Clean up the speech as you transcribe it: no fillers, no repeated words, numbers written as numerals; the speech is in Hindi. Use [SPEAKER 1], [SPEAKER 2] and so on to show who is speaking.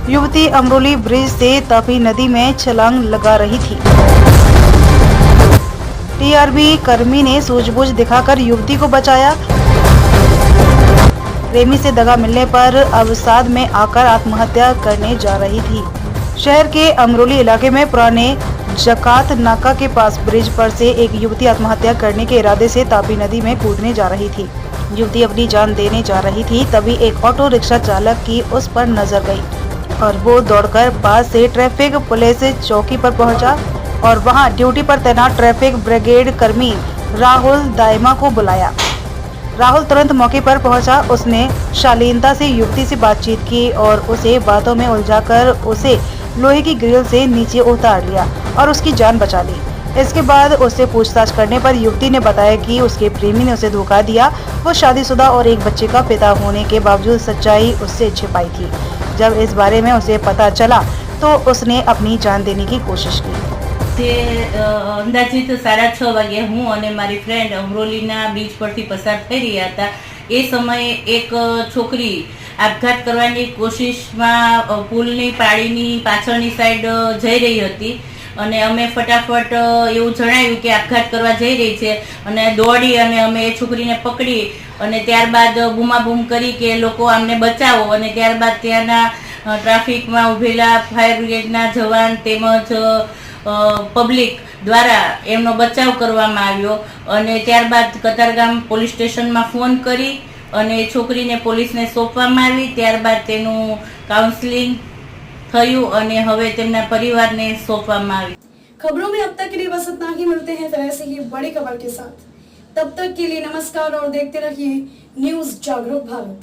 [SPEAKER 1] युवती अमरोली ब्रिज से तापी नदी में छलांग लगा रही थी। टीआरबी कर्मी ने सूझबूझ दिखाकर युवती को बचाया। प्रेमी से दगा मिलने पर अवसाद में आकर आत्महत्या करने जा रही थी। शहर के अमरोली इलाके में पुराने जकात नाका के पास ब्रिज पर से एक युवती आत्महत्या करने के इरादे से तापी नदी में कूदने जा रही थी। युवती अपनी जान देने जा रही थी, तभी एक ऑटो रिक्शा चालक की उस पर नजर गई और वो दौड़कर पास से ट्रैफिक पुलिस चौकी पर पहुंचा और वहां ड्यूटी पर तैनात ट्रैफिक ब्रिगेड कर्मी राहुल दाइमा को बुलाया। राहुल तुरंत मौके पर पहुंचा। उसने शालीनता से युवती से बातचीत की और उसे बातों में उलझाकर उसे लोहे की ग्रिल से नीचे उतार लिया और उसकी जान बचा ली। इसके बाद उससे पूछताछ करने पर युवती ने बताया कि उसके प्रेमी ने उसे धोखा दिया। वो शादीशुदा और एक बच्चे का पिता होने के बावजूद सच्चाई उससे छिपाई थी। जब इस बारे में उसे पता चला तो उसने अपनी जान देने की कोशिश की।
[SPEAKER 2] अंदाजित 6:30 वागे हूँ और मारी फ्रेंड अमरोलीना बीच परथी पसार थई रह्या हता। ए समये एक छोकरी आपघात करवानी कोशिशमां पुलनी पाळीनी पाछळनी साइड जई रही हती અને અમે ફટાફટ એવું જણાવ્યું કે આપઘાત કરવા જઈ રહી છે અને દોડી અને અમે એ છોકરીને પકડી અને ત્યારબાદ બૂમાબૂમ કરી કે લોકો આમને બચાવો અને ત્યારબાદ ત્યાંના ટ્રાફિકમાં ઉભેલા ફાયર બ્રિગેડના જવાન તેમજ પબ્લિક દ્વારા એમનો બચાવ કરવામાં આવ્યો અને ત્યારબાદ કતારગામ પોલીસ સ્ટેશનમાં ફોન કરી અને છોકરીને પોલીસને સોંપવામાં આવી। ત્યારબાદ તેનું કાઉન્સેલિંગ થયું અને હવે તેમના પરિવારને સોંપવામાં આવી।
[SPEAKER 3] खबरों में अब तक के लिए बस इतना ही। मिलते हैं फिर ऐसे ही बड़ी खबर के साथ। तब तक के लिए नमस्कार और देखते रहिए न्यूज़ जागरूक भारत।